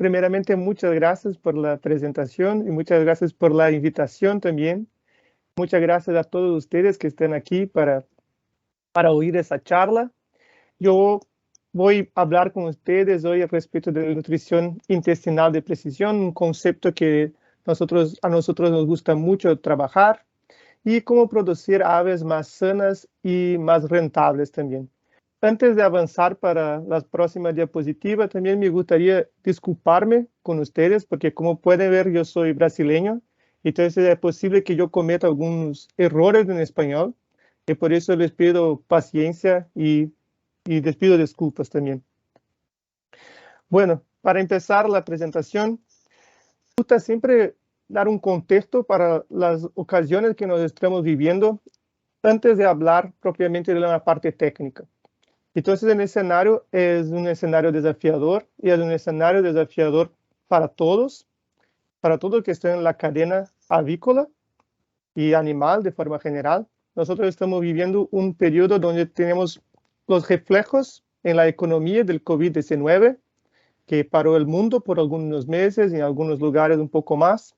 primeramente, muchas gracias por la presentación y muchas gracias por la invitación también. Muchas gracias a todos ustedes que están aquí para oír esa charla. Yo voy a hablar con ustedes hoy respecto de la nutrición intestinal de precisión, un concepto que a nosotros nos gusta mucho trabajar, y cómo producir aves más sanas y más rentables también. Antes de avanzar para la próxima diapositiva, también me gustaría disculparme con ustedes, porque como pueden ver, yo soy brasileño, entonces es posible que yo cometa algunos errores en español, y por eso les pido paciencia y les pido disculpas también. Bueno, para empezar la presentación, me gusta siempre dar un contexto para las ocasiones que nos estamos viviendo antes de hablar propiamente de la parte técnica. Entonces, el escenario es un escenario desafiador y es un escenario desafiador para todos que están en la cadena avícola y animal de forma general. Nosotros estamos viviendo un periodo donde tenemos los reflejos en la economía del COVID-19, que paró el mundo por algunos meses y en algunos lugares un poco más.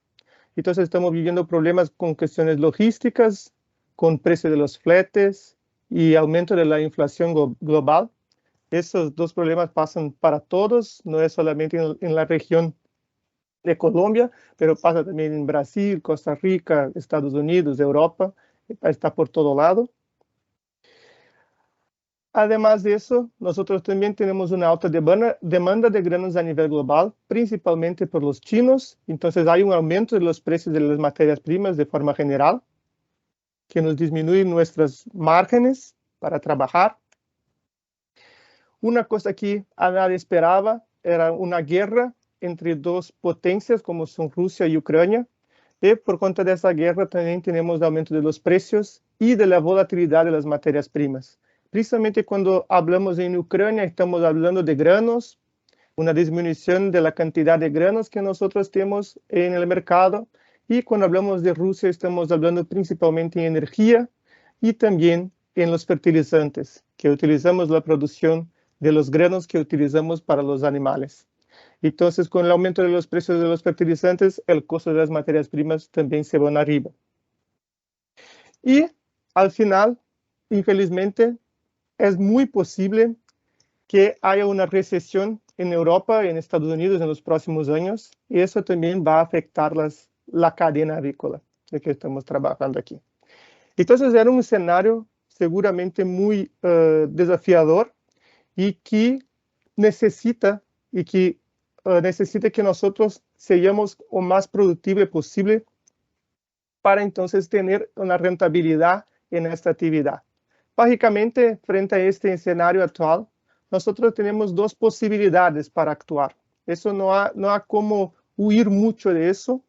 Entonces estamos viviendo problemas con cuestiones logísticas, con precio de los fletes y aumento de la inflación global. Esos dos problemas pasan para todos, no es solamente en la región de Colombia, pero pasa también en Brasil, Costa Rica, Estados Unidos, Europa, está por todo lado. Además de eso, nosotros también tenemos una alta demanda de granos a nivel global, principalmente por los chinos. Entonces hay un aumento de los precios de las materias primas de forma general, que nos disminuye nuestras márgenes para trabajar. Una cosa que a nadie esperaba era una guerra entre dos potencias como son Rusia y Ucrania. Y por cuenta de esa guerra también tenemos aumento de los precios y de la volatilidad de las materias primas. Precisamente cuando hablamos en Ucrania, estamos hablando de granos, una disminución de la cantidad de granos que nosotros tenemos en el mercado. Y cuando hablamos de Rusia, estamos hablando principalmente en energía y también en los fertilizantes, que utilizamos la producción de los granos que utilizamos para los animales. Entonces, con el aumento de los precios de los fertilizantes, el costo de las materias primas también se va arriba. Y al final, infelizmente, es muy posible que haya una recesión en Europa y en Estados Unidos en los próximos años, y eso también va a afectar la cadena avícola de que estamos trabajando aquí. Entonces, era un escenario seguramente muy desafiador y que necesita que nosotros seamos lo más productivos posible para entonces tener una rentabilidad en esta actividad. Básicamente, frente a este escenario actual, nosotros tenemos dos posibilidades para actuar. Eso no hay como huir mucho de eso,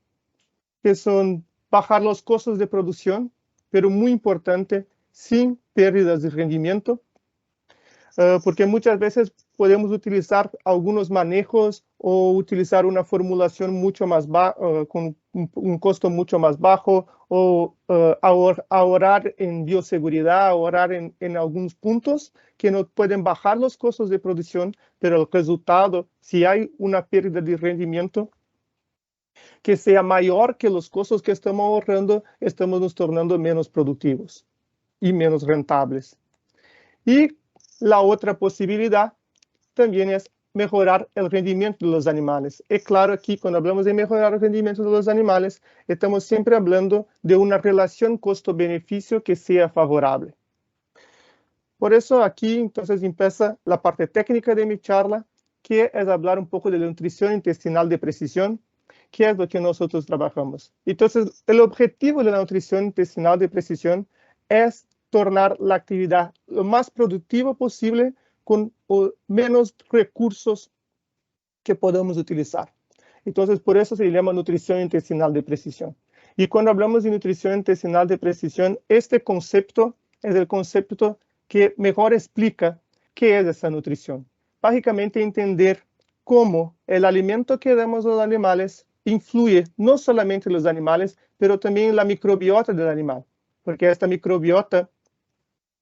que son bajar los costos de producción, pero muy importante, sin pérdidas de rendimiento, porque muchas veces podemos utilizar algunos manejos o utilizar una formulación mucho más con un costo mucho más bajo, o ahorrar en bioseguridad, ahorrar en algunos puntos que no pueden bajar los costos de producción, pero el resultado, si hay una pérdida de rendimiento que sea mayor que los costos que estamos ahorrando, estamos nos tornando menos productivos y menos rentables. Y la otra posibilidad también es mejorar el rendimiento de los animales. Es claro, aquí cuando hablamos de mejorar el rendimiento de los animales, estamos siempre hablando de una relación costo-beneficio que sea favorable. Por eso aquí entonces empieza la parte técnica de mi charla, que es hablar un poco de la nutrición intestinal de precisión, que es lo que nosotros trabajamos. Entonces, el objetivo de la nutrición intestinal de precisión es tornar la actividad lo más productiva posible con menos recursos que podamos utilizar. Entonces, por eso se llama nutrición intestinal de precisión. Y cuando hablamos de nutrición intestinal de precisión, este concepto es el concepto que mejor explica qué es esa nutrición. Básicamente, entender cómo el alimento que damos a los animales influye no solamente en los animales, pero también en la microbiota del animal, porque esta microbiota,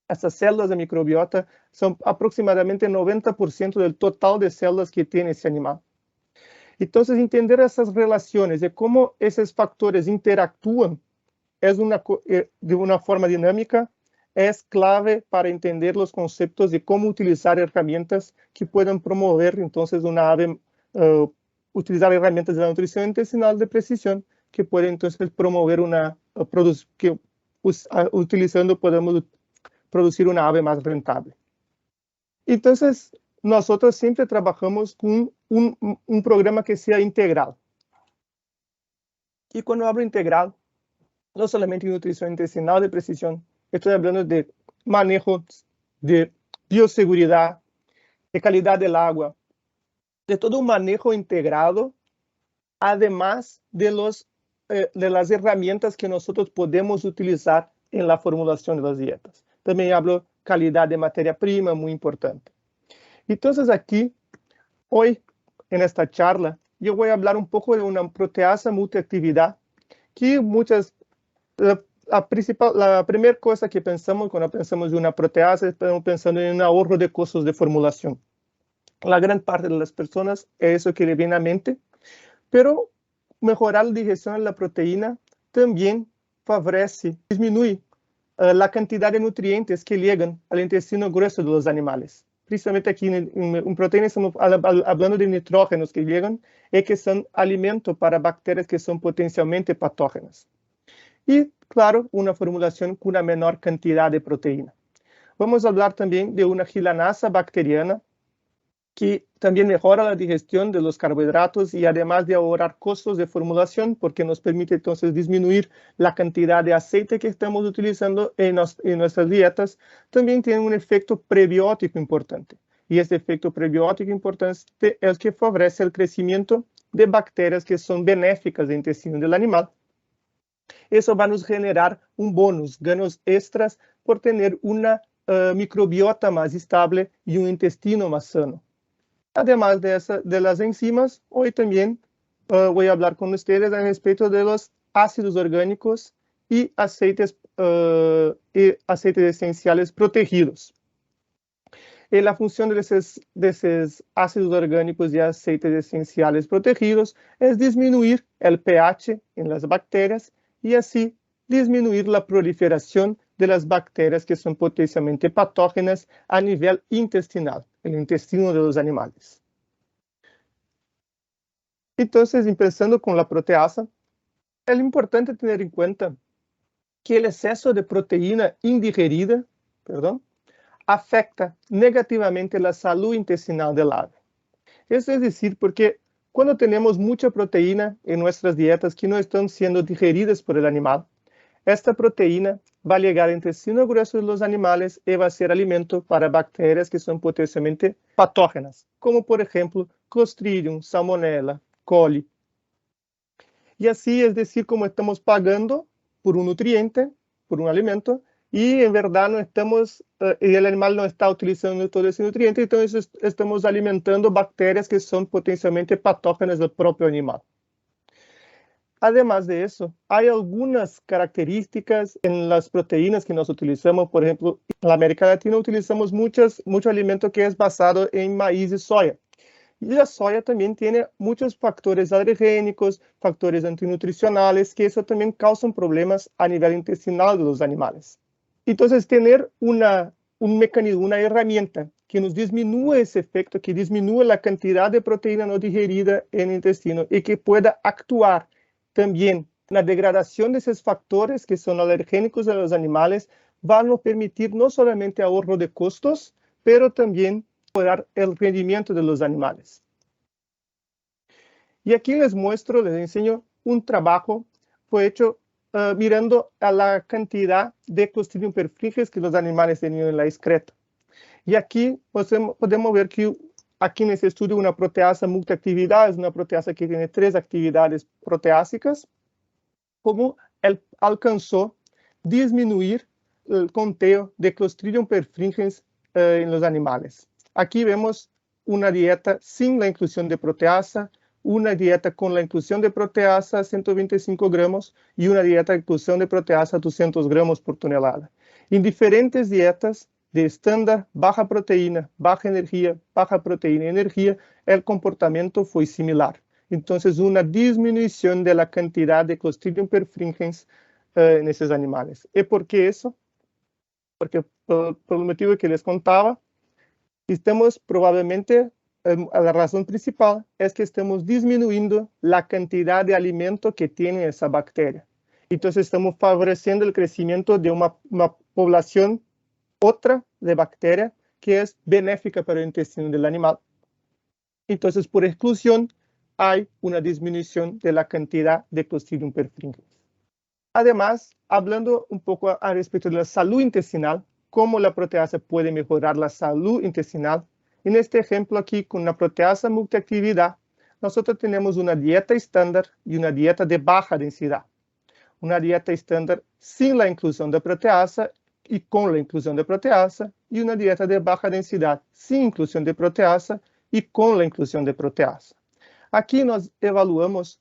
estas células de microbiota, son aproximadamente 90% del total de células que tiene ese animal. Entonces, entender essas relações e como esses fatores interactuam de uma forma dinâmica é clave para entender os conceitos de como utilizar ferramentas que puedan promover, entonces, uma ave, utilizar ferramentas de nutrição intestinal de precisão que pueden, entonces, promover que utilizando podemos producir uma ave mais rentável. Então, nós sempre trabalhamos com um programa que seja integral. E quando eu hablo integral, não somente em nutrição intestinal de precisão, estou falando de manejo de biosseguridade, de qualidade do água, de todo um manejo integrado, además de las herramientas que nós podemos utilizar em la formulação das dietas. Também hablo qualidade de matéria-prima, muito importante. Então, aqui, hoje, nesta charla, eu vou falar um pouco de uma proteasa multiatividade, que a primeira coisa que pensamos quando pensamos em uma proteasa, estamos pensando em um ahorro de custos de formulação. A grande parte das pessoas é isso que lhe vem à mente, pero melhorar a digestão da proteína também favorece, diminui a quantidade de nutrientes que chegam ao intestino grueso dos animais. Principalmente aqui em proteína, estamos falando de nitrógenos que chegam e que são alimento para bactérias que são potencialmente patógenas. E, claro, uma formulação com uma menor quantidade de proteína. Vamos falar também de uma gilanasa bacteriana que também melhora a digestão dos carboidratos e, además de ahorrar custos de formulação, porque nos permite, então, diminuir a quantidade de aceite que estamos utilizando em nossas dietas, também tem um efeito prebiótico importante. E esse efeito prebiótico importante é o que favorece o crescimento de bactérias que são benéficas no intestino do animal. Isso vai nos generar um bônus, ganhos extras, por ter uma microbiota mais estável e um intestino mais sano. Además de las enzimas, hoy también voy a hablar con ustedes a respecto de los ácidos orgánicos y aceites esenciales protegidos. Y la función de esos ácidos orgánicos y aceites esenciales protegidos es disminuir el pH en las bacterias y así disminuir la proliferación de las bacterias que son potencialmente patógenas a nivel intestinal, el intestino de los animales. Entonces, empezando con la proteasa, es importante tener en cuenta que el exceso de proteína indigerida, afecta negativamente la salud intestinal del ave. Eso es decir, porque cuando tenemos mucha proteína en nuestras dietas que no están siendo digeridas por el animal, esta proteína va a llegar al intestino grueso de los animales y va a ser alimento para bacterias que son potencialmente patógenas, como por ejemplo Clostridium, Salmonella, coli. Y así es decir, como estamos pagando por un nutriente, por un alimento, y en verdad no estamos, y el animal no está utilizando todo ese nutriente, entonces estamos alimentando bacterias que son potencialmente patógenas del propio animal. Además de eso, hay algunas características en las proteínas que nos utilizamos. Por ejemplo, en la América Latina utilizamos mucho alimento que es basado en maíz y soya. Y la soya también tiene muchos factores alergénicos, factores antinutricionales, que eso también causan problemas a nivel intestinal de los animales. Entonces, tener un mecanismo, una herramienta que nos disminúe ese efecto, que disminúe la cantidad de proteína no digerida en el intestino y que pueda actuar también la degradación de esos factores que son alergénicos a los animales, van a permitir no solamente ahorro de costos, pero también mejorar el rendimiento de los animales. Y aquí les enseño un trabajo, fue hecho mirando a la cantidad de Clostridium perfringens que los animales tenían en la excreta. Y aquí podemos ver que aquí en este estudio una proteasa multiactividad es una proteasa que tiene 3 actividades proteásicas, como él alcanzó disminuir el conteo de Clostridium perfringens en los animales. Aquí vemos una dieta sin la inclusión de proteasa, una dieta con la inclusión de proteasa 125 gramos y una dieta de inclusión de proteasa 200 gramos por tonelada. En diferentes dietas de estándar, baja proteína, baja energía, baja proteína y energía, el comportamiento fue similar. Entonces, una disminución de la cantidad de Clostridium perfringens en esos animales. ¿Y por qué eso? Porque por el motivo que les contaba, estamos probablemente, la razón principal es que estamos disminuyendo la cantidad de alimento que tiene esa bacteria. Entonces, estamos favoreciendo el crecimiento de una población otra de bacteria que es benéfica para el intestino del animal. Entonces, por exclusión, hay una disminución de la cantidad de Clostridium perfringens. Además, hablando un poco al respecto de la salud intestinal, cómo la proteasa puede mejorar la salud intestinal. En este ejemplo aquí, con una proteasa multiactividad, nosotros tenemos una dieta estándar y una dieta de baja densidad. Una dieta estándar sin la inclusión de proteasa y con la inclusión de proteasa, y una dieta de baja densidad sin inclusión de proteasa y con la inclusión de proteasa. Aquí nos evaluamos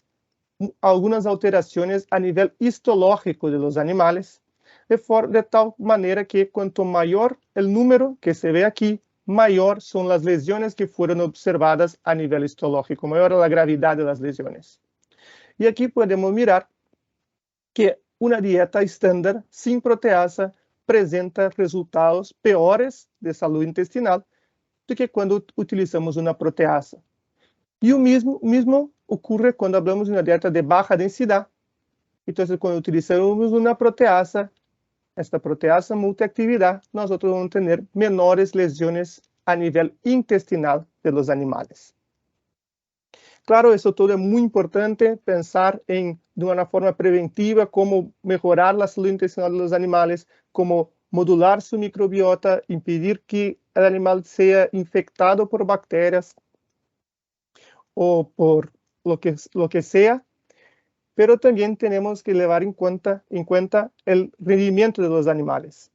algunas alteraciones a nivel histológico de los animales, de tal manera que cuanto mayor el número que se ve aquí, mayor son las lesiones que fueron observadas a nivel histológico, mayor la gravedad de las lesiones. Y aquí podemos mirar que una dieta estándar sin proteasa presenta resultados peores de salud intestinal do que cuando utilizamos una proteasa. Y lo mismo ocurre cuando hablamos de una dieta de baja densidad. Entonces, cuando utilizamos una proteasa, esta proteasa multiactividad, nosotros vamos a tener menores lesiones a nivel intestinal de los animales. Claro, eso todo es muy importante, pensar de una forma preventiva cómo mejorar la salud intestinal de los animales, cómo modular su microbiota, impedir que el animal sea infectado por bacterias o por lo que sea, pero también tenemos que llevar en cuenta el rendimiento de los animales.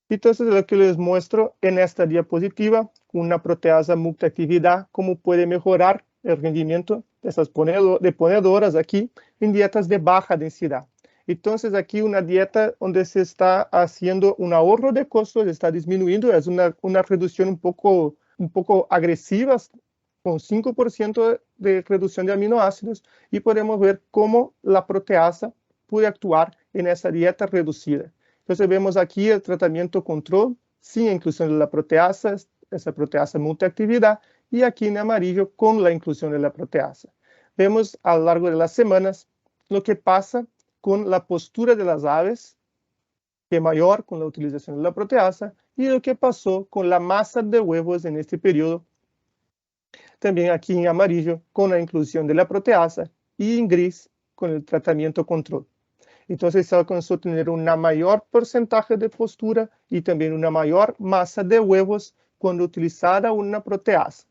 Entonces, lo que les muestro en esta diapositiva, una proteasa multiactividad, cómo puede mejorar el rendimiento de esas ponedoras aquí en dietas de baja densidad. Entonces, aquí una dieta donde se está haciendo un ahorro de costos, está disminuyendo, es una reducción un poco agresiva, con 5% de reducción de aminoácidos, y podemos ver cómo la proteasa puede actuar en esa dieta reducida. Entonces vemos aquí el tratamiento control sin inclusión de la proteasa, esa proteasa multiactividad, y aquí en amarillo con la inclusión de la proteasa. Vemos a lo largo de las semanas lo que pasa con la postura de las aves, que es mayor con la utilización de la proteasa, y lo que pasó con la masa de huevos en este periodo, también aquí en amarillo con la inclusión de la proteasa, y en gris con el tratamiento control. Entonces se alcanzó a tener una mayor porcentaje de postura y también una mayor masa de huevos cuando utilizada una proteasa.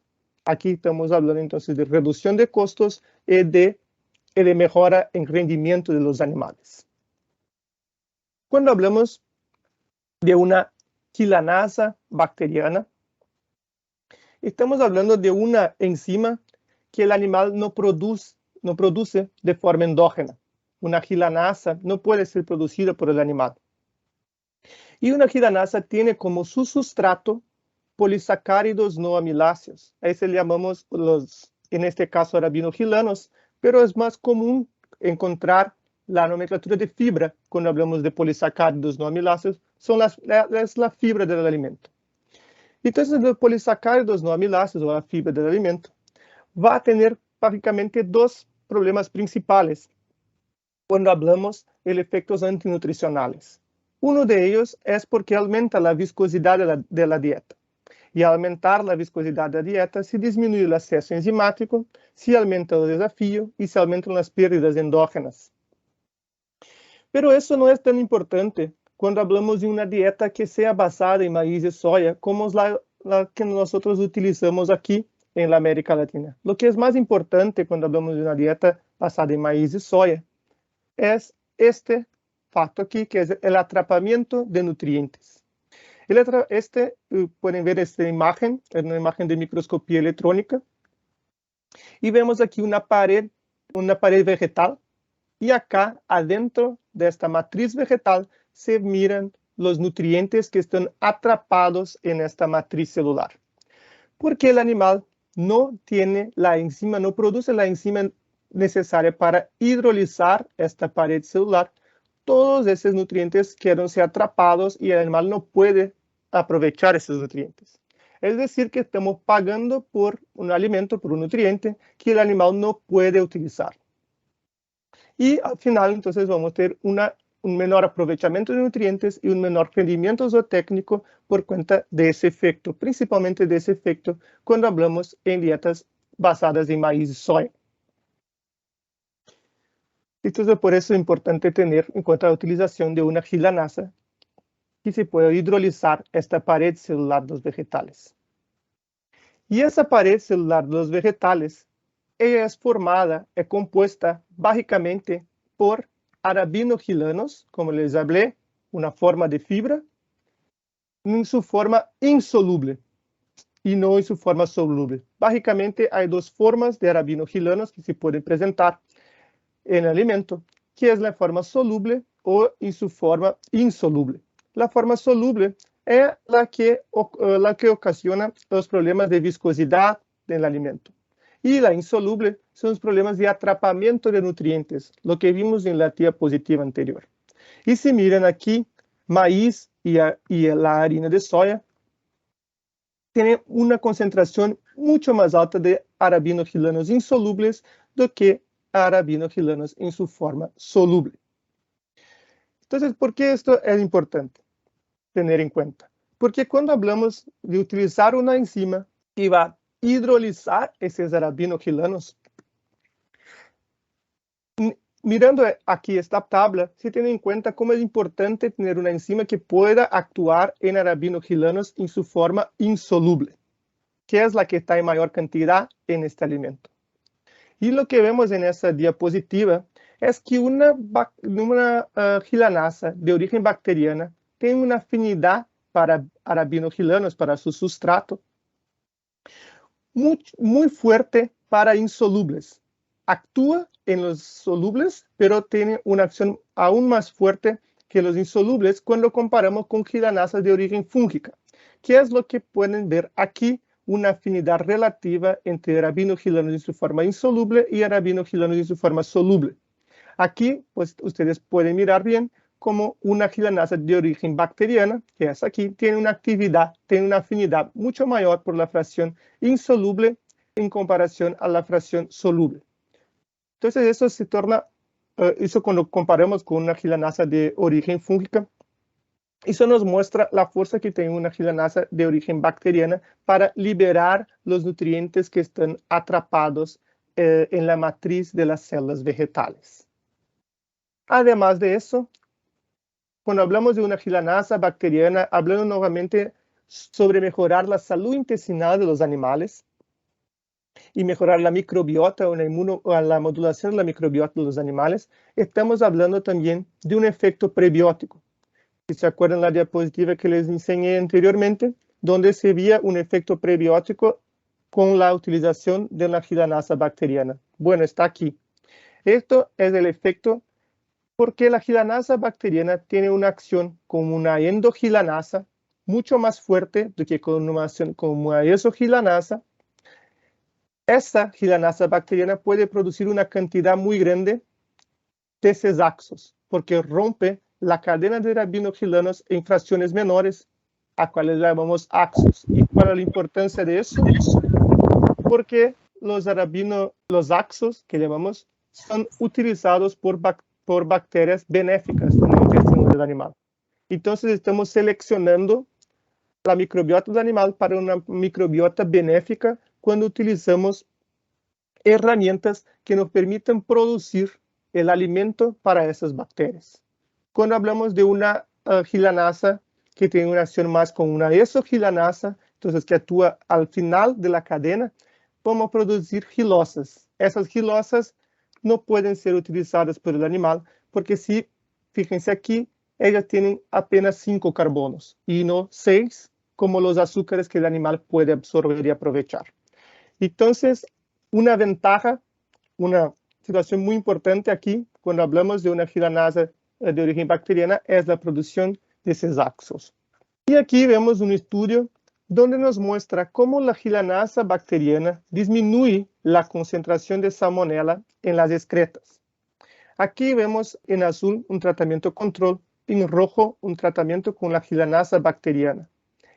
Aquí estamos hablando entonces de reducción de costos y de mejora en rendimiento de los animales. Cuando hablamos de una quilanasa bacteriana, estamos hablando de una enzima que el animal no produce de forma endógena. Una quilanasa no puede ser producida por el animal. Y una quilanasa tiene como su sustrato polisacáridos no amiláceos. A ese le llamamos en este caso, arabinoquilanos, pero es más común encontrar la nomenclatura de fibra cuando hablamos de polisacáridos no amiláceos, es la fibra del alimento. Entonces, los polisacáridos no amiláceos, o la fibra del alimento, va a tener prácticamente dos problemas principales cuando hablamos de efectos antinutricionales. Uno de ellos es porque aumenta la viscosidad de la dieta. Y al aumentar la viscosidad de la dieta, se disminuye el acceso enzimático, se aumenta el desafío y se aumentan las pérdidas endógenas. Pero eso no es tan importante cuando hablamos de una dieta que sea basada en maíz y soya, como la que nosotros utilizamos aquí en la América Latina. Lo que es más importante cuando hablamos de una dieta basada en maíz y soya es este facto aquí, que es el atrapamiento de nutrientes. Pueden ver esta imagen, es una imagen de microscopía electrónica, y vemos aquí una pared vegetal, y acá adentro de esta matriz vegetal se miran los nutrientes que están atrapados en esta matriz celular. Porque el animal no tiene la enzima, no produce la enzima necesaria para hidrolizar esta pared celular, todos esos nutrientes quedan atrapados y el animal no puede aprovechar esos nutrientes. Es decir, que estamos pagando por un alimento, por un nutriente que el animal no puede utilizar. Y al final, entonces, vamos a tener un menor aprovechamiento de nutrientes y un menor rendimiento zootécnico por cuenta de ese efecto, principalmente de ese efecto cuando hablamos en dietas basadas en maíz y soya. Entonces, por eso es importante tener en cuenta la utilización de una gilanasa que se pueda hidrolizar esta pared celular de los vegetales. Y esa pared celular de los vegetales, ella es compuesta básicamente por arabinogilanos, como les hablé, una forma de fibra, en su forma insoluble y no en su forma soluble. Básicamente hay dos formas de arabinogilanos que se pueden presentar en el alimento, que es la forma soluble o en su forma insoluble. La forma soluble es la que ocasiona los problemas de viscosidad del alimento. Y la insoluble son los problemas de atrapamiento de nutrientes, lo que vimos en la diapositiva anterior. Y si miran aquí, maíz y la harina de soya tienen una concentración mucho más alta de arabinogilanos insolubles do que arabinogilanos en su forma soluble. Entonces, ¿por qué esto es importante tener en cuenta? Porque cuando hablamos de utilizar una enzima que va a hidrolizar esos arabinogilanos, mirando aquí esta tabla, se tiene en cuenta cómo es importante tener una enzima que pueda actuar en arabinogilanos en su forma insoluble, que es la que está en mayor cantidad en este alimento. Y lo que vemos en esta diapositiva es que una gilanasa de origen bacteriana tiene una afinidad para arabinogilanos, para su sustrato, muy fuerte para insolubles. Actúa en los solubles, pero tiene una acción aún más fuerte que los insolubles cuando comparamos con gilanasas de origen fúngica, que es lo que pueden ver aquí, una afinidad relativa entre arabinogilanos en su forma insoluble y arabinogilanos en su forma soluble. Aquí, pues, ustedes pueden mirar bien como una gilanasa de origen bacteriana, que es aquí, tiene una actividad, tiene una afinidad mucho mayor por la fracción insoluble en comparación a la fracción soluble. Entonces, eso se torna, eso cuando comparamos con una gilanasa de origen fúngica, eso nos muestra la fuerza que tiene una gilanasa de origen bacteriana para liberar los nutrientes que están atrapados en la matriz de las células vegetales. Además de eso, cuando hablamos de una gilanasa bacteriana, hablamos nuevamente sobre mejorar la salud intestinal de los animales y mejorar la microbiota o la modulación de la microbiota de los animales, estamos hablando también de un efecto prebiótico. Si se acuerdan la diapositiva que les enseñé anteriormente, donde se veía un efecto prebiótico con la utilización de la gilanasa bacteriana. Bueno, está aquí. Esto es el efecto porque la gilanasa bacteriana tiene una acción como una endogilanasa mucho más fuerte do que con una acción como una exogilanasa. Esta gilanasa bacteriana puede producir una cantidad muy grande de cesaxos, porque rompe la cadena de arabinogilanos en fracciones menores, a cuales llamamos axos. ¿Y cuál es la importancia de eso? Porque los axos, que llamamos, son utilizados por bacterias benéficas en el intestino del animal. Entonces, estamos seleccionando la microbiota del animal para una microbiota benéfica cuando utilizamos herramientas que nos permitan producir el alimento para esas bacterias. Cuando hablamos de una gilanasa que tiene una acción más con una exogilanasa, entonces que actúa al final de la cadena, vamos a producir gilosas. Esas gilosas no pueden ser utilizadas por el animal porque si, fíjense aquí, ellas tienen apenas 5 carbonos y no 6 como los azúcares que el animal puede absorber y aprovechar. Entonces, una ventaja, una situación muy importante aquí, cuando hablamos de una gilanasa de origen bacteriana, es la producción de cesaxos. Y aquí vemos un estudio donde nos muestra cómo la gilanasa bacteriana disminuye la concentración de salmonella en las excretas. Aquí vemos en azul un tratamiento control, en rojo un tratamiento con la gilanasa bacteriana.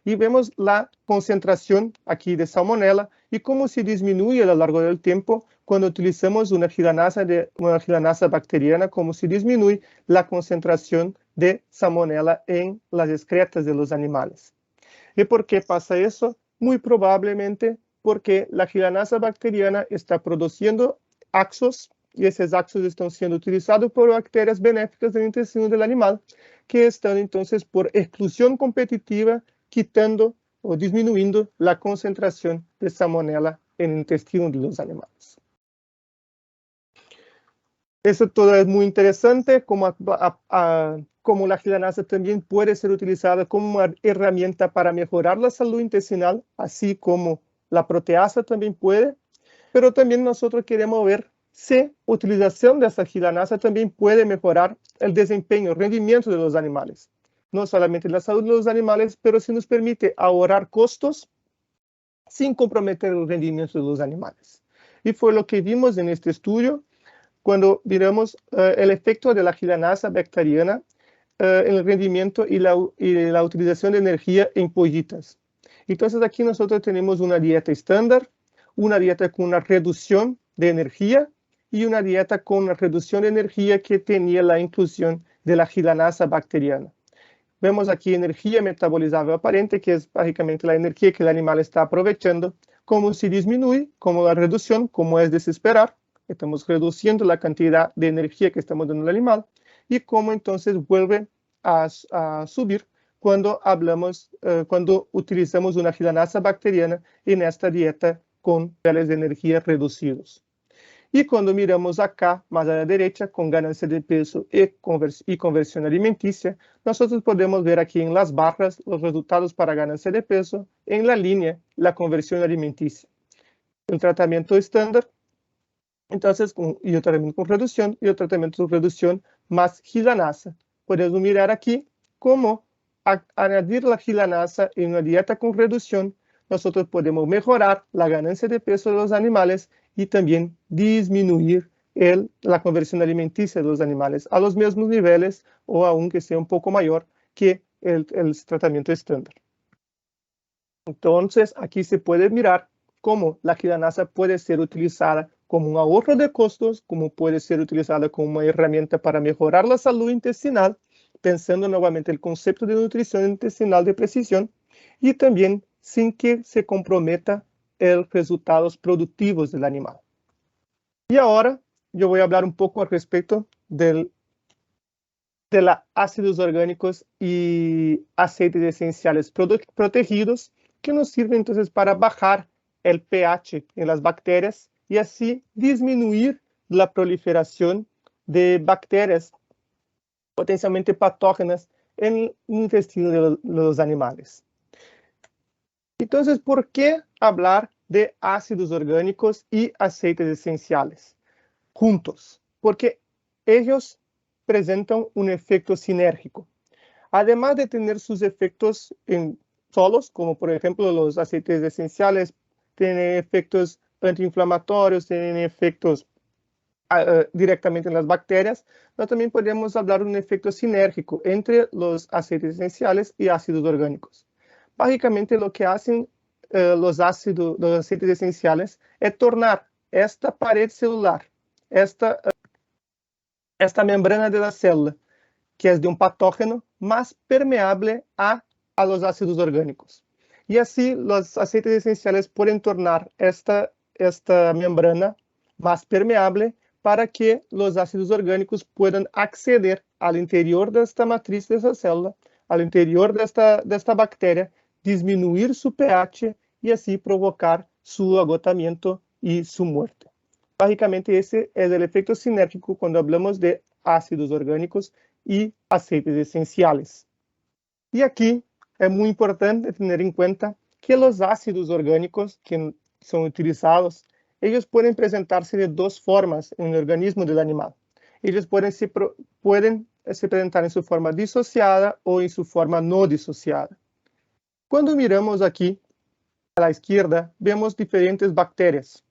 Y vemos la concentración aquí de salmonella y cómo se disminuye a lo largo del tiempo cuando utilizamos una gilanasa bacteriana, cómo se disminuye la concentración de salmonella en las excretas de los animales. ¿Y por qué pasa eso? Muy probablemente porque la gilanasa bacteriana está produciendo axos y esos axos están siendo utilizados por bacterias benéficas del intestino del animal, que están entonces por exclusión competitiva quitando o disminuyendo la concentración de salmonella en el intestino de los animales. Eso todo es muy interesante, como la gilanasa también puede ser utilizada como una herramienta para mejorar la salud intestinal, así como la proteasa también puede, pero también nosotros queremos ver si utilización de esta gilanasa también puede mejorar el desempeño, el rendimiento de los animales. No solamente la salud de los animales, pero si nos permite ahorrar costos sin comprometer el rendimiento de los animales. Y fue lo que vimos en este estudio cuando miramos el efecto de la gilanasa bacteriana en el rendimiento y la utilización de energía en pollitas. Entonces aquí nosotros tenemos una dieta estándar, una dieta con una reducción de energía y una dieta con una reducción de energía que tenía la inclusión de la gilanasa bacteriana. Vemos aquí energía metabolizable aparente, que es básicamente la energía que el animal está aprovechando. Cómo se disminuye, como la reducción, como es de se esperar. Estamos reduciendo la cantidad de energía que estamos dando al animal y cómo entonces vuelve a subir cuando utilizamos una gilanasa bacteriana en esta dieta con niveles de energía reducidos. Y cuando miramos acá, más a la derecha, con ganancia de peso y conversión alimenticia, nosotros podemos ver aquí en las barras los resultados para ganancia de peso, en la línea la conversión alimenticia. El tratamiento estándar, entonces, y el tratamiento con reducción, y el tratamiento con reducción más gilanasa. Podemos mirar aquí cómo añadir la gilanasa en una dieta con reducción, nosotros podemos mejorar la ganancia de peso de los animales y también disminuir la conversión alimenticia de los animales a los mismos niveles o aunque sea un poco mayor que el tratamiento estándar. Entonces, aquí se puede mirar cómo la gilanasa puede ser utilizada como un ahorro de costos, como puede ser utilizada como una herramienta para mejorar la salud intestinal, pensando nuevamente el concepto de nutrición intestinal de precisión, y también sin que se comprometa los resultados productivos del animal. Y ahora yo voy a hablar un poco al respecto de los ácidos orgánicos y aceites esenciales protegidos que nos sirven entonces para bajar el pH en las bacterias y así disminuir la proliferación de bacterias potencialmente patógenas en el intestino de los animales. Entonces, ¿por qué hablar de ácidos orgánicos y aceites esenciales juntos? Porque ellos presentan un efecto sinérgico. Además de tener sus efectos solos, como por ejemplo los aceites esenciales tienen efectos antiinflamatorios, tienen efectos directamente en las bacterias, pero también podemos hablar de un efecto sinérgico entre los aceites esenciales y ácidos orgánicos. Básicamente lo que hacen los aceites esenciales es tornar esta pared celular, esta membrana de la célula, que es de un patógeno, más permeable a los ácidos orgánicos. Y así los aceites esenciales pueden tornar esta membrana más permeable para que los ácidos orgánicos puedan acceder al interior de esta matriz de esa célula, al interior de esta bacteria, disminuir su pH y así provocar su agotamiento y su muerte. Básicamente ese es el efecto sinérgico cuando hablamos de ácidos orgánicos y aceites esenciales. Y aquí es muy importante tener en cuenta que los ácidos orgánicos que son utilizados, ellos pueden presentarse de dos formas en el organismo del animal. Ellos pueden se presentar en su forma disociada o en su forma no disociada. Cuando miramos aquí a la izquierda, vemos diferentes bacterias.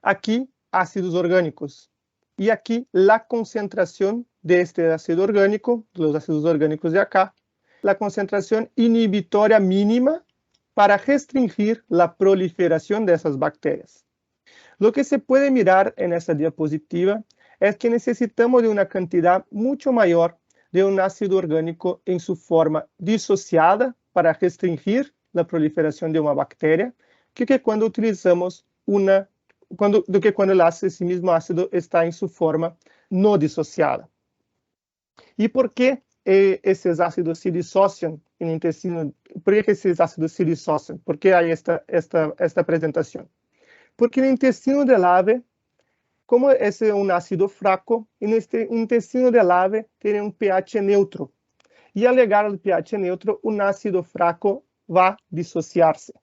Aquí, ácidos orgánicos. Y aquí, la concentración de este ácido orgánico, los ácidos orgánicos de acá, la concentración inhibitoria mínima para restringir la proliferación de esas bacterias. Lo que se puede mirar en esta diapositiva es que necesitamos de una cantidad mucho mayor de un ácido orgánico en su forma disociada para restringir la proliferación de una bacteria, que cuando utilizamos cuando ese mismo ácido está en su forma no disociada. ¿Y por qué esos ácidos se disocian en el intestino? ¿Por qué esos ácidos se disocian? ¿Por qué hay esta presentación? Porque el intestino del ave, como es un ácido fraco, en este intestino del ave tiene un pH neutro. Y al llegar al pH neutro, un ácido fraco va a disociarse.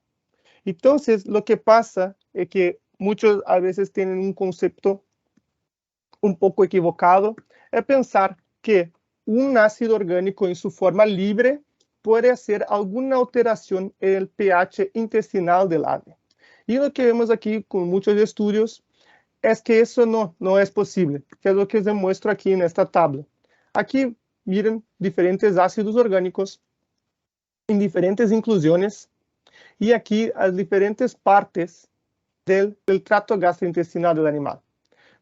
Entonces, lo que pasa es que muchos a veces tienen un concepto un poco equivocado, es pensar que un ácido orgánico en su forma libre puede hacer alguna alteración en el pH intestinal del ave. Y lo que vemos aquí con muchos estudios es que eso no es posible, que es lo que les muestro aquí en esta tabla. Aquí miren diferentes ácidos orgánicos en diferentes inclusiones y aquí las diferentes partes del tracto gastrointestinal del animal.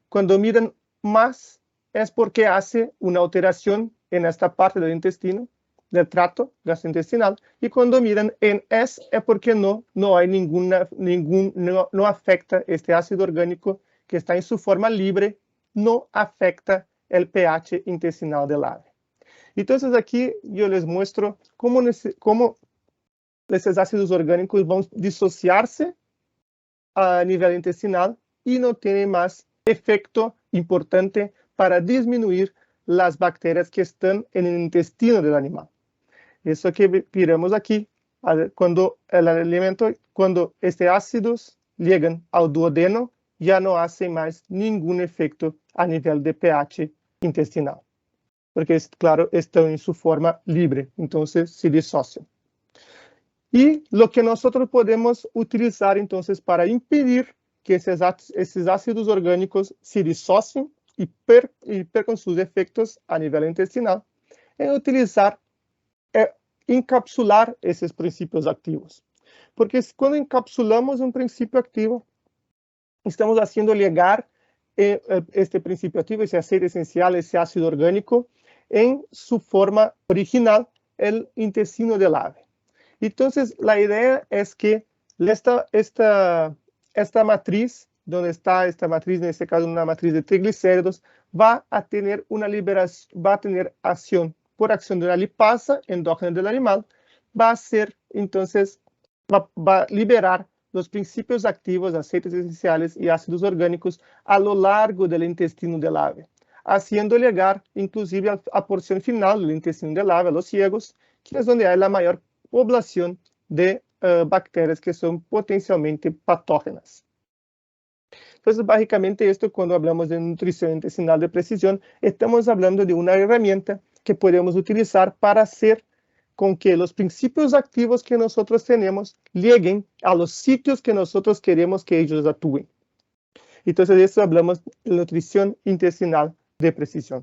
Cuando miran más es porque hace una alteración en esta parte del intestino, del tracto gastrointestinal, y cuando miran en S es porque no hay no afecta este ácido orgánico que está en su forma libre, no afecta el pH intestinal del ave. Entonces aquí yo les muestro cómo esos ácidos orgánicos van a disociarse a nivel intestinal y no tienen más efecto importante para disminuir las bacterias que están en el intestino del animal. Eso que miramos aquí, cuando estos ácidos llegan al duodeno, ya no hace más ningún efecto a nivel de pH intestinal. Porque, claro, están en su forma libre, entonces se disocian. Y lo que nosotros podemos utilizar entonces para impedir que esos ácidos orgánicos se disocien y percan sus efectos a nivel intestinal, es utilizar, encapsular esos principios activos. Porque cuando encapsulamos un principio activo, estamos haciendo llegar este principio activo, ese aceite esencial, ese ácido orgánico, en su forma original, el intestino del ave. Entonces, la idea es que esta matriz, donde está esta matriz, en este caso una matriz de triglicéridos, va a tener una liberación, va a tener acción por acción de una lipasa endógena del animal, va a ser, entonces, va a liberar los principios activos, aceites esenciales y ácidos orgánicos a lo largo del intestino del ave, haciendo llegar, inclusive, a porción final del intestino del ave, a los ciegos, que es donde hay la mayor población de bacterias que son potencialmente patógenas. Entonces, básicamente esto, cuando hablamos de nutrición intestinal de precisión, estamos hablando de una herramienta que podemos utilizar para hacer con que los principios activos que nosotros tenemos lleguen a los sitios que nosotros queremos que ellos actúen. Entonces, de esto hablamos de nutrición intestinal de precisión.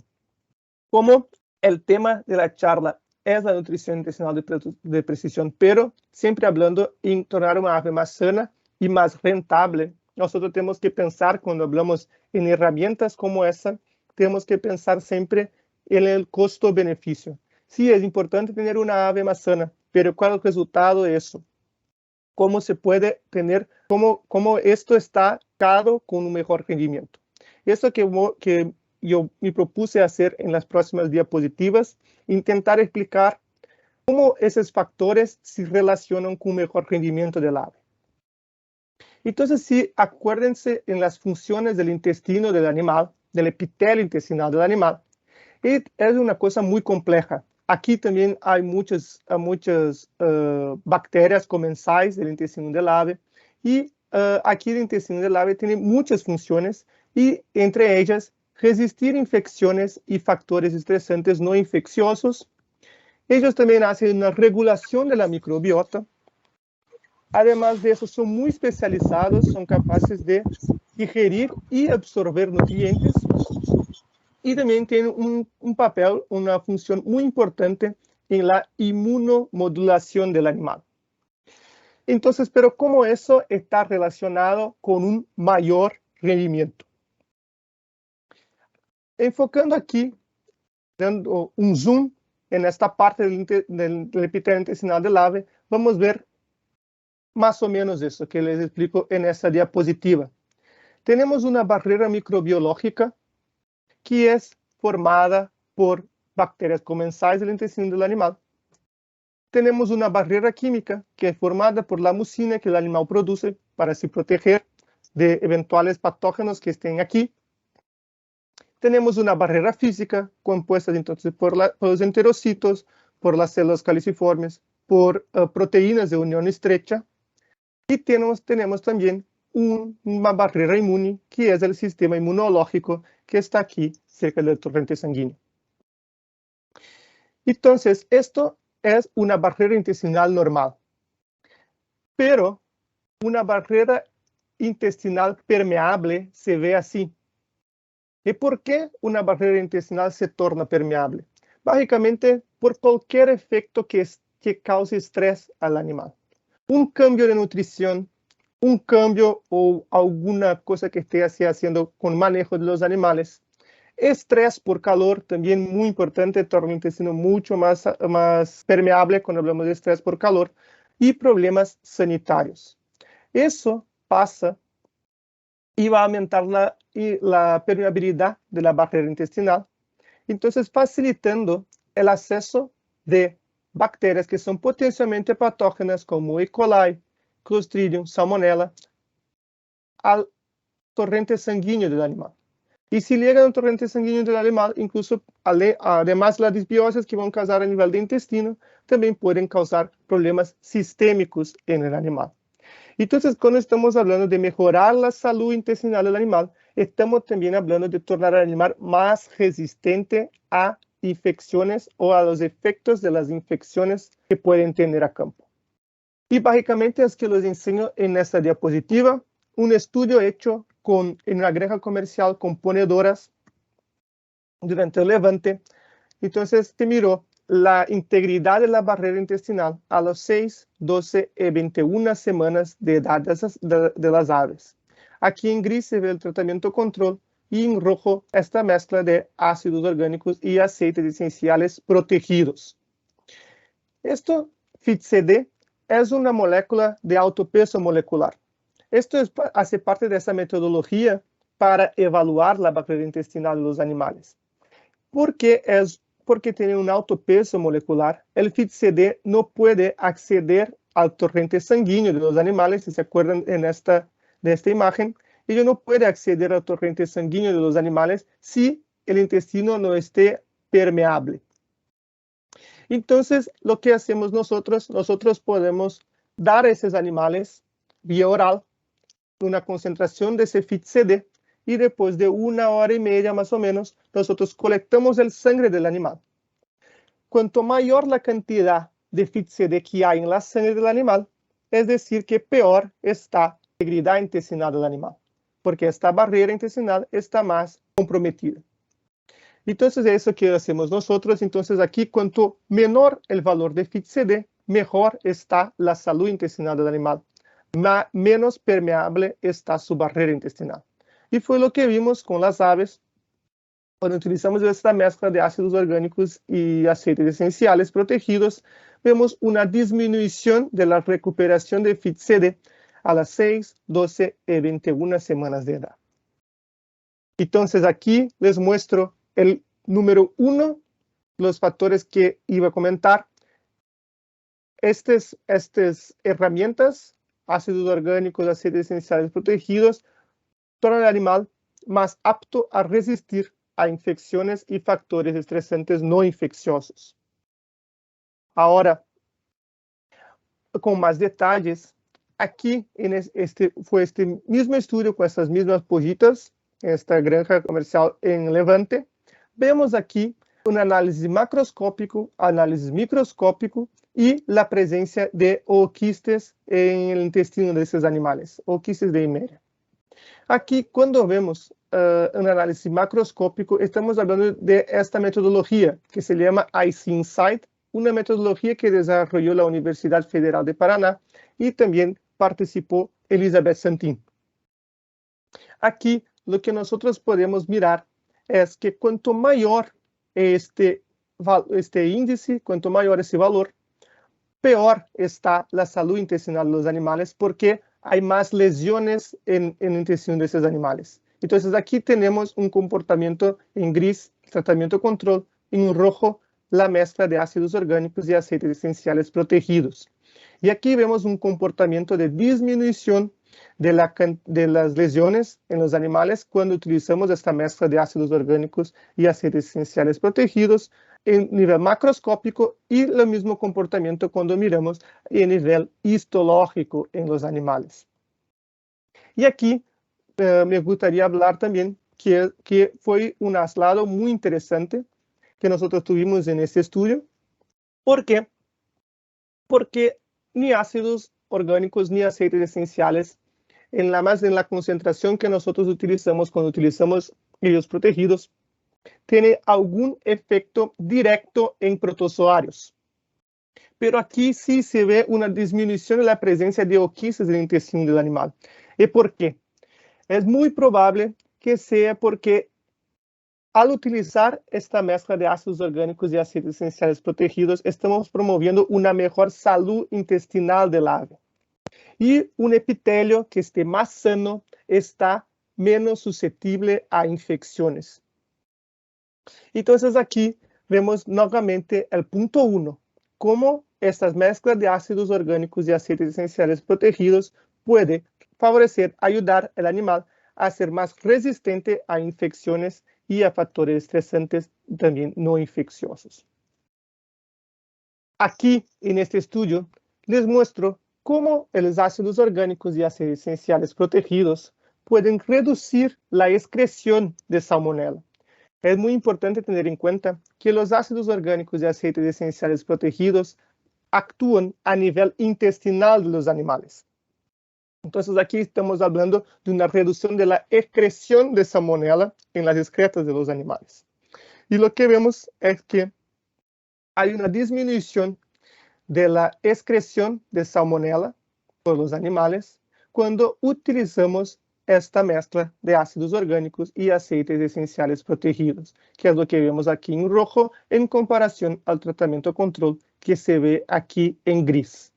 Como el tema de la charla es la nutrición intestinal de precisión, pero siempre hablando en tornar una ave más sana y más rentable. Nosotros tenemos que pensar, cuando hablamos en herramientas como esa, tenemos que pensar siempre en el costo-beneficio. Sí, es importante tener una ave más sana, pero ¿cuál es el resultado de eso? ¿Cómo se puede tener, cómo esto está dado con un mejor rendimiento? Eso que yo me propuse hacer en las próximas diapositivas, intentar explicar cómo esos factores se relacionan con un mejor rendimiento del ave. Entonces, sí, acuérdense en las funciones del intestino del animal, del epitelio intestinal del animal, y es una cosa muy compleja. Aquí también hay muchas bacterias comensales del intestino del ave, y aquí el intestino del ave tiene muchas funciones, y entre ellas, resistir infecciones y factores estresantes no infecciosos. Ellos también hacen una regulación de la microbiota. Además de eso, son muy especializados, son capaces de digerir y absorber nutrientes y también tienen un papel, una función muy importante en la inmunomodulación del animal. Entonces, pero ¿cómo eso está relacionado con un mayor rendimiento? Enfocando aquí, dando un zoom en esta parte del epitelio intestinal del ave, vamos a ver más o menos eso que les explico en esta diapositiva. Tenemos una barrera microbiológica que es formada por bacterias comensales del intestino del animal. Tenemos una barrera química que es formada por la mucina que el animal produce para se proteger de eventuales patógenos que estén aquí. Tenemos una barrera física compuesta entonces por los enterocitos, por las células caliciformes, por proteínas de unión estrecha. Y tenemos también una barrera inmune, que es el sistema inmunológico que está aquí cerca del torrente sanguíneo. Entonces, esto es una barrera intestinal normal. Pero una barrera intestinal permeable se ve así. ¿Y por qué una barrera intestinal se torna permeable? Básicamente, por cualquier efecto que cause estrés al animal. Un cambio de nutrición, un cambio o alguna cosa que esté haciendo con manejo de los animales. Estrés por calor, también muy importante, torna el intestino mucho más permeable cuando hablamos de estrés por calor. Y problemas sanitarios. Eso pasa y va a aumentar la permeabilidad de la barrera intestinal, entonces facilitando el acceso de bacterias que son potencialmente patógenas como E. coli, Clostridium, Salmonella, al torrente sanguíneo del animal. Y si llegan al torrente sanguíneo del animal, incluso además de las disbiosis que van a causar a nivel de intestino, también pueden causar problemas sistémicos en el animal. Entonces, cuando estamos hablando de mejorar la salud intestinal del animal, estamos también hablando de tornar al animal más resistente a infecciones o a los efectos de las infecciones que pueden tener a campo. Y básicamente es que les enseño en esta diapositiva un estudio hecho en una granja comercial con ponedoras durante el Levante. Entonces, te miro la integridad de la barrera intestinal a las 6, 12 y 21 semanas de edad de las aves. Aquí en gris se ve el tratamiento control y en rojo esta mezcla de ácidos orgánicos y aceites esenciales protegidos. Esto, FIT-CD, es una molécula de alto peso molecular. Esto hace parte de esa metodología para evaluar la barrera intestinal de los animales. Porque tiene un alto peso molecular, el FIT-CD no puede acceder al torrente sanguíneo de los animales, si se acuerdan de esta imagen, ello no puede acceder al torrente sanguíneo de los animales si el intestino no esté permeable. Entonces, lo que hacemos nosotros podemos dar a esos animales vía oral una concentración de ese FIT-CD y después de 1 hora y media más o menos, nosotros colectamos el sangre del animal. Cuanto mayor la cantidad de FIT-CD que hay en la sangre del animal, es decir, que peor está la integridad intestinal del animal, porque esta barrera intestinal está más comprometida. Entonces, eso que hacemos nosotros. Entonces, aquí, cuanto menor el valor de FIT-CD, mejor está la salud intestinal del animal, menos permeable está su barrera intestinal. Y fue lo que vimos con las aves, cuando utilizamos esta mezcla de ácidos orgánicos y aceites esenciales protegidos, vemos una disminución de la recuperación de FIT-CD a las 6, 12 y 21 semanas de edad. Entonces, aquí les muestro el número 1, los factores que iba a comentar. Estas herramientas, ácidos orgánicos, aceites esenciales protegidos, tornan al animal más apto a resistir a infecciones y factores estresantes no infecciosos. Ahora, con más detalles, aquí fue este mismo estudio con estas mismas pollitas, en esta granja comercial en Levante. Vemos aquí un análisis macroscópico, análisis microscópico y la presencia de ooquistes en el intestino de esos animales, ooquistes de Eimeria. Aquí, cuando vemos un análisis macroscópico, estamos hablando de esta metodología que se llama IC-INSIGHT, una metodología que desarrolló la Universidad Federal de Paraná y también participó Elizabeth Santín. Aquí, lo que nosotros podemos mirar es que cuanto mayor este índice, cuanto mayor ese valor, peor está la salud intestinal de los animales porque hay más lesiones en el intestino de esos animales. Entonces aquí tenemos un comportamiento en gris, tratamiento control, en rojo, la mezcla de ácidos orgánicos y aceites esenciales protegidos. Y aquí vemos un comportamiento de disminución de las lesiones en los animales cuando utilizamos esta mezcla de ácidos orgánicos y aceites esenciales protegidos en nivel macroscópico y el mismo comportamiento cuando miramos en nivel histológico en los animales. Y aquí me gustaría hablar también que fue un aislado muy interesante que nosotros tuvimos en este estudio. ¿Por qué? Porque ni ácidos orgánicos ni aceites esenciales en la concentración que nosotros utilizamos cuando utilizamos ellos protegidos, tiene algún efecto directo en protozoarios. Pero aquí sí se ve una disminución de la presencia de ooquistes en el intestino del animal. ¿Y por qué? Es muy probable que sea porque al utilizar esta mezcla de ácidos orgánicos y aceites esenciales protegidos, estamos promoviendo una mejor salud intestinal del ave. Y un epitelio que esté más sano está menos susceptible a infecciones. Entonces aquí vemos nuevamente el punto 1, cómo estas mezclas de ácidos orgánicos y aceites esenciales protegidos puede favorecer, ayudar al animal a ser más resistente a infecciones y a factores estresantes también no infecciosos. Aquí, en este estudio, les muestro cómo los ácidos orgánicos y aceites esenciales protegidos pueden reducir la excreción de salmonela. Es muy importante tener en cuenta que los ácidos orgánicos y aceites esenciales protegidos actúan a nivel intestinal de los animales. Entonces aquí estamos hablando de una reducción de la excreción de salmonela en las excretas de los animales. Y lo que vemos es que hay una disminución de la excreción de salmonela por los animales cuando utilizamos esta mezcla de ácidos orgánicos y aceites esenciales protegidos, que es lo que vemos aquí en rojo en comparación al tratamiento control que se ve aquí en gris.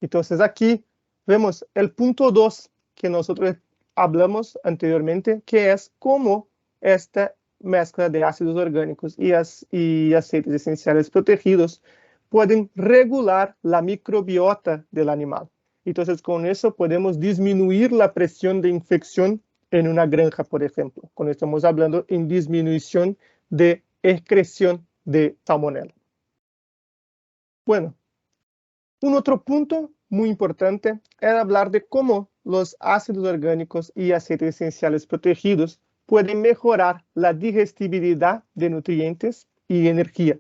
Entonces aquí vemos el punto 2 que nosotros hablamos anteriormente, que es cómo esta mezcla de ácidos orgánicos y aceites esenciales protegidos pueden regular la microbiota del animal. Entonces, con eso podemos disminuir la presión de infección en una granja, por ejemplo. Cuando estamos hablando en disminución de excreción de salmonela. Bueno, un otro punto muy importante es hablar de cómo los ácidos orgánicos y aceites esenciales protegidos pueden mejorar la digestibilidad de nutrientes y energía.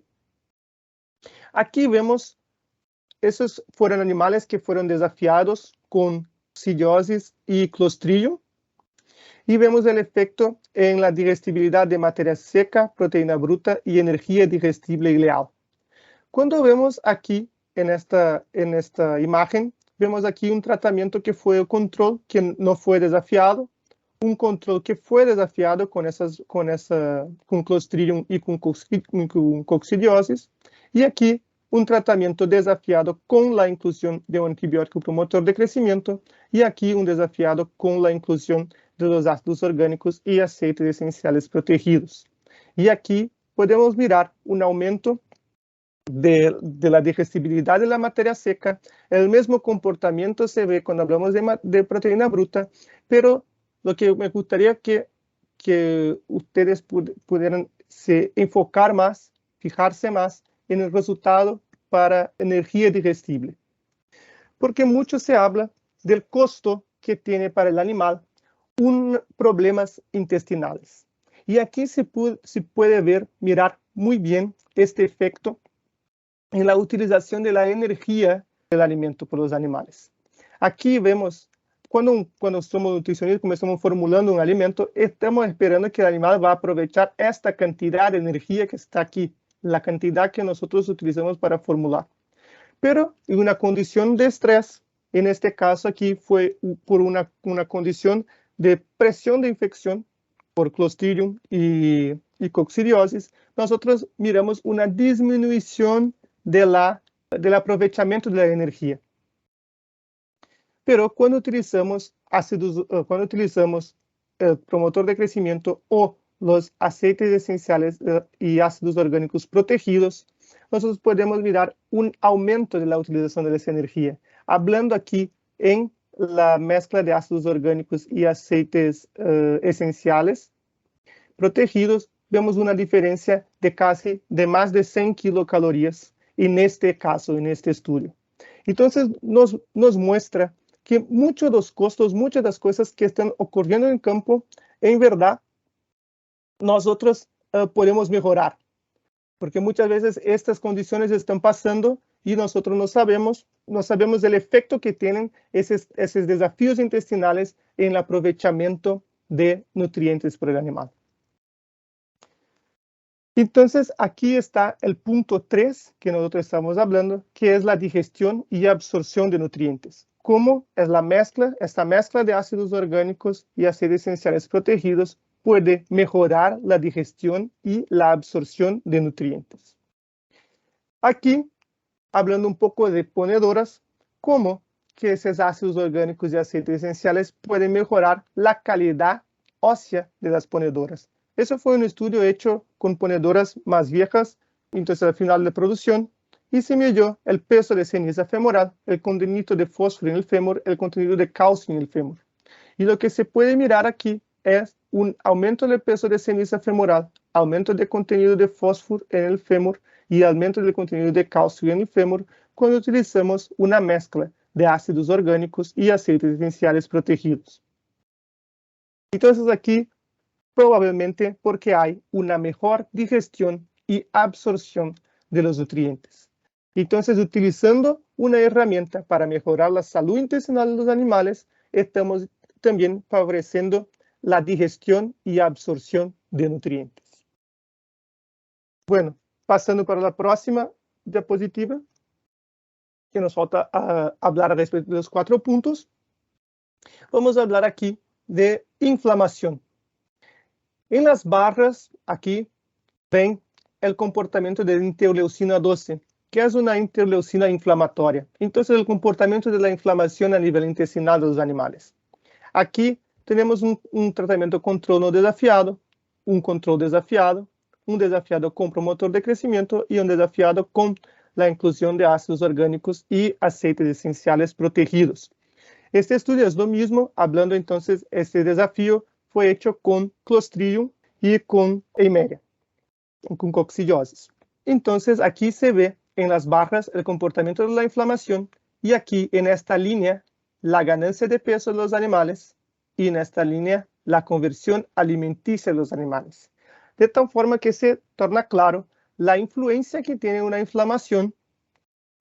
Aquí vemos, esos fueron animales que fueron desafiados con coccidiosis y clostridio. Y vemos el efecto en la digestibilidad de materia seca, proteína bruta y energía digestible y leal. Cuando vemos aquí, en esta imagen, vemos aquí un tratamiento que fue el control, que no fue desafiado, un control que fue desafiado con Clostridium y con coccidiosis, y aquí un tratamiento desafiado con la inclusión de un antibiótico promotor de crecimiento, y aquí un desafiado con la inclusión de los ácidos orgánicos y aceites esenciales protegidos. Y aquí podemos mirar un aumento de la digestibilidad de la materia seca. El mismo comportamiento se ve cuando hablamos de proteína bruta, pero lo que me gustaría que ustedes pudieran enfocar más, fijarse más en el resultado para energía digestible. Porque mucho se habla del costo que tiene para el animal problemas intestinales. Y aquí se puede mirar muy bien este efecto en la utilización de la energía del alimento por los animales. Aquí vemos, cuando somos nutricionistas, cuando estamos formulando un alimento, estamos esperando que el animal va a aprovechar esta cantidad de energía que está aquí, la cantidad que nosotros utilizamos para formular. Pero en una condición de estrés, en este caso aquí fue por una condición de presión de infección por Clostridium y coccidiosis, nosotros miramos una disminución del aprovechamiento de la energía. Pero cuando utilizamos el promotor de crecimiento o los aceites esenciales y ácidos orgánicos protegidos, nosotros podemos mirar un aumento de la utilización de esa energía. Hablando aquí en la mezcla de ácidos orgánicos y aceites esenciales protegidos, vemos una diferencia de más de 100 kilocalorías en este caso, en este estudio. Entonces, nos muestra que muchos de los costos, muchas de las cosas que están ocurriendo en el campo, en verdad, nosotros podemos mejorar. Porque muchas veces estas condiciones están pasando y nosotros no sabemos del efecto que tienen esos desafíos intestinales en el aprovechamiento de nutrientes por el animal. Entonces, aquí está el punto 3 que nosotros estamos hablando, que es la digestión y absorción de nutrientes. Cómo es esta mezcla de ácidos orgánicos y aceites esenciales protegidos puede mejorar la digestión y la absorción de nutrientes. Aquí, hablando un poco de ponedoras, cómo que esos ácidos orgánicos y aceites esenciales pueden mejorar la calidad ósea de las ponedoras. Eso fue un estudio hecho con ponedoras más viejas, entonces al final de producción, y se midió el peso de ceniza femoral, el contenido de fósforo en el fémur, el contenido de calcio en el fémur. Y lo que se puede mirar aquí es un aumento del peso de ceniza femoral, aumento de contenido de fósforo en el fémur y aumento del contenido de calcio en el fémur cuando utilizamos una mezcla de ácidos orgánicos y aceites esenciales protegidos. Entonces aquí, probablemente porque hay una mejor digestión y absorción de los nutrientes. Entonces, utilizando una herramienta para mejorar la salud intestinal de los animales, estamos también favoreciendo la digestión y absorción de nutrientes. Bueno, pasando para la próxima diapositiva, que nos falta hablar respecto de los 4 puntos. Vamos a hablar aquí de inflamación. En las barras, aquí, ven el comportamiento de interleucina 12, que es una interleucina inflamatoria. Entonces, el comportamiento de la inflamación a nivel intestinal de los animales. Aquí tenemos un tratamiento control no desafiado, un control desafiado, un desafiado con promotor de crecimiento y un desafiado con la inclusión de ácidos orgánicos y aceites esenciales protegidos. Este estudio es lo mismo, hablando entonces, este desafío fue hecho con Clostridium y con Eimeria, con coccidiosis. Entonces, aquí se ve en las barras el comportamiento de la inflamación y aquí en esta línea la ganancia de peso de los animales y en esta línea la conversión alimenticia de los animales. De tal forma que se torna claro la influencia que tiene una inflamación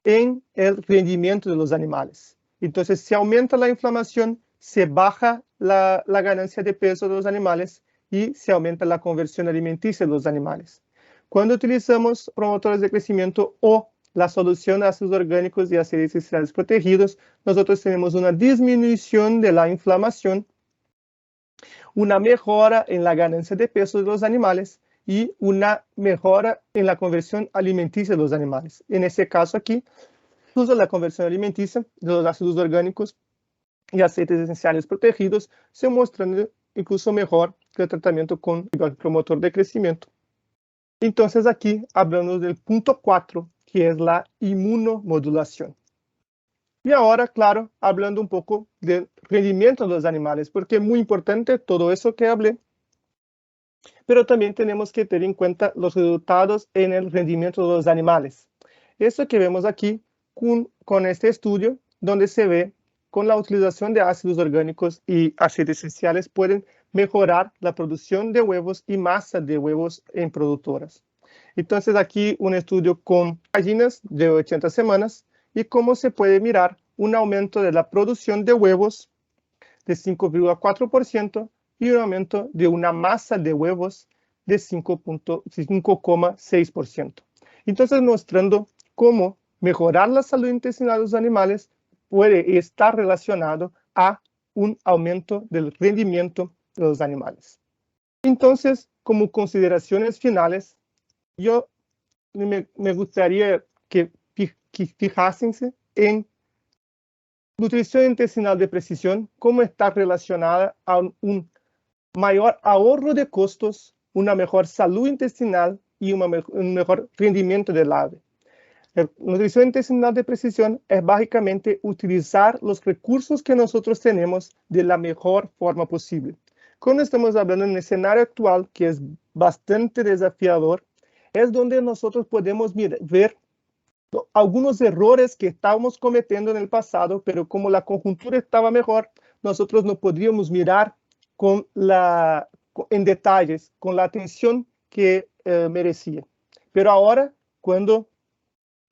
en el rendimiento de los animales. Entonces, si aumenta la inflamación, se baja la ganancia de peso de los animales y se aumenta la conversión alimenticia de los animales. Cuando utilizamos promotores de crecimiento o la solución de ácidos orgánicos y aceites esenciales protegidos, nosotros tenemos una disminución de la inflamación, una mejora en la ganancia de peso de los animales y una mejora en la conversión alimenticia de los animales. En este caso aquí, incluso la conversión alimenticia de los ácidos orgánicos y aceites esenciales protegidos se muestran incluso mejor que el tratamiento con el promotor de crecimiento. Entonces aquí hablamos del punto 4, que es la inmunomodulación. Y ahora, claro, hablando un poco del rendimiento de los animales, porque es muy importante todo eso que hablé, pero también tenemos que tener en cuenta los resultados en el rendimiento de los animales. Esto que vemos aquí con este estudio, donde se ve con la utilización de ácidos orgánicos y aceites esenciales pueden mejorar la producción de huevos y masa de huevos en productoras. Entonces, aquí un estudio con gallinas de 80 semanas y cómo se puede mirar un aumento de la producción de huevos de 5,4% y un aumento de una masa de huevos de 5,6%. Entonces, mostrando cómo mejorar la salud intestinal de los animales puede estar relacionado a un aumento del rendimiento de los animales. Entonces, como consideraciones finales, yo me gustaría que fijásense en nutrición intestinal de precisión, cómo está relacionada a un mayor ahorro de costos, una mejor salud intestinal y un mejor rendimiento del ave. La nutrición intestinal de precisión es básicamente utilizar los recursos que nosotros tenemos de la mejor forma posible. Cuando estamos hablando en el escenario actual, que es bastante desafiador, es donde nosotros podemos ver algunos errores que estábamos cometiendo en el pasado, pero como la conjuntura estaba mejor, nosotros no podríamos mirar en detalles, con la atención que merecía. Pero ahora, cuando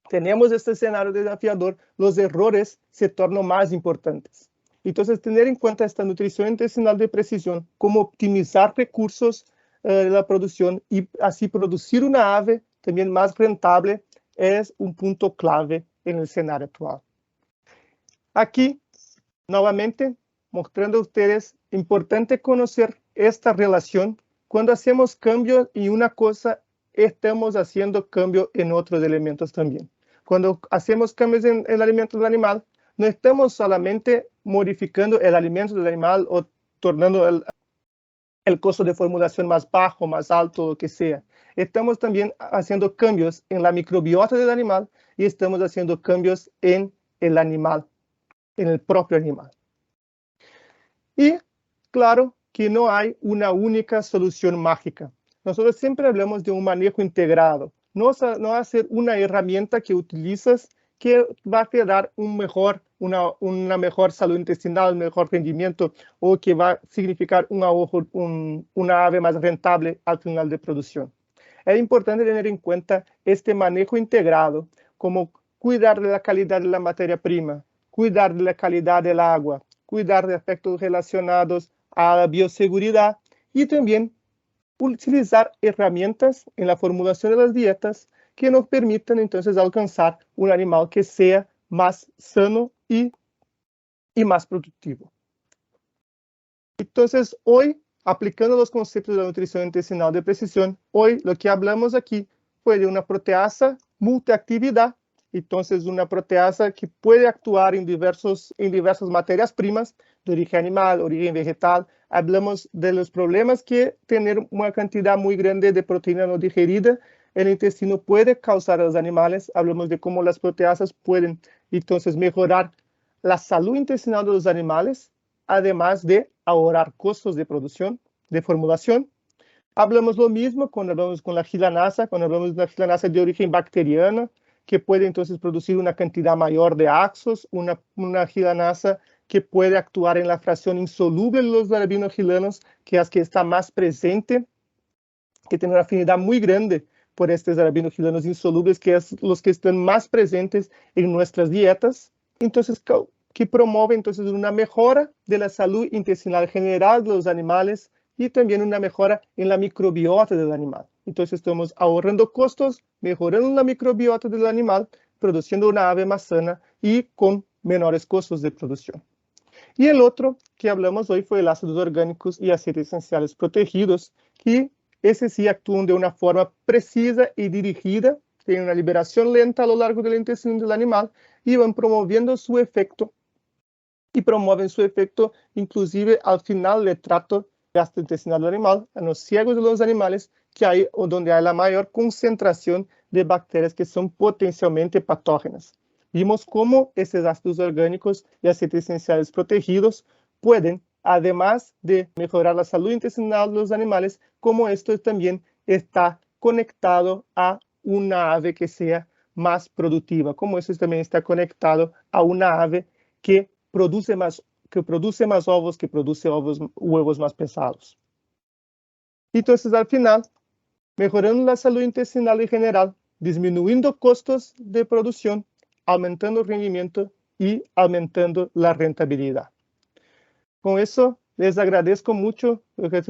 tenemos este escenario desafiador, los errores se tornan más importantes. Entonces, tener en cuenta esta nutrición intestinal de precisión, cómo optimizar recursos de la producción y así producir una ave también más rentable, es un punto clave en el escenario actual. Aquí, nuevamente, mostrando a ustedes, importante conocer esta relación. Cuando hacemos cambio en una cosa, estamos haciendo cambio en otros elementos también. Cuando hacemos cambios en el alimento del animal, no estamos solamente modificando el alimento del animal o tornando el costo de formulación más bajo, más alto, lo que sea. Estamos también haciendo cambios en la microbiota del animal y estamos haciendo cambios en el animal, en el propio animal. Y claro que no hay una única solución mágica. Nosotros siempre hablamos de un manejo integrado. No hacer una herramienta que utilizas que va a dar una mejor salud intestinal, un mejor rendimiento o que va a significar una ave más rentable al final de producción. Es importante tener en cuenta este manejo integrado, como cuidar de la calidad de la materia prima, cuidar de la calidad del agua, cuidar de aspectos relacionados a la bioseguridad y también utilizar herramientas en la formulación de las dietas que nos permitan entonces alcanzar un animal que sea más sano y más productivo. Entonces, hoy, aplicando los conceptos de la nutrición intestinal de precisión, hoy lo que hablamos aquí fue de una proteasa multiactividad. Entonces, una proteasa que puede actuar en diversas materias primas de origen animal, origen vegetal. Hablamos de los problemas que tener una cantidad muy grande de proteína no digerida en el intestino puede causar a los animales. Hablamos de cómo las proteasas pueden entonces mejorar la salud intestinal de los animales, además de ahorrar costos de producción, de formulación. Hablamos lo mismo cuando hablamos con la gilanasa, cuando hablamos de la gilanasa de origen bacteriana, que puede entonces producir una cantidad mayor de axos, una gilanasa que puede actuar en la fracción insoluble de los arabinogilanos, que es que está más presente, que tiene una afinidad muy grande por estos arabinogilanos insolubles, que es los que están más presentes en nuestras dietas. Entonces, que promueve entonces una mejora de la salud intestinal general de los animales y también una mejora en la microbiota del animal. Entonces estamos ahorrando costos, mejorando la microbiota del animal, produciendo una ave más sana y con menores costos de producción. Y el otro que hablamos hoy fue el ácidos orgánicos y aceites esenciales protegidos, que ese sí actúan de una forma precisa y dirigida, tienen una liberación lenta a lo largo del intestino del animal y van promoviendo su efecto y promueven su efecto inclusive al final del trato gastrointestinal del animal, en los ciegos de los animales, que hay donde hay la mayor concentración de bacterias que son potencialmente patógenas. Vimos cómo estos ácidos orgánicos y aceites esenciales protegidos pueden, además de mejorar la salud intestinal de los animales, como esto también está conectado a una ave que sea más productiva, como esto también está conectado a una ave que produce más ovos, que produce huevos más pesados. Entonces, al final, mejorando la salud intestinal en general, disminuyendo costos de producción, aumentando el rendimiento y aumentando la rentabilidad. Con eso, les agradezco mucho,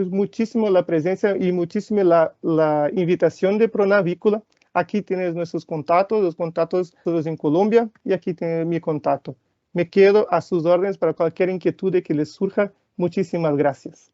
muchísimo la presencia y muchísimo la invitación de Pronavícola. Aquí tienes nuestros contactos, los contactos todos en Colombia, y aquí tienes mi contacto. Me quedo a sus órdenes para cualquier inquietud que les surja. Muchísimas gracias.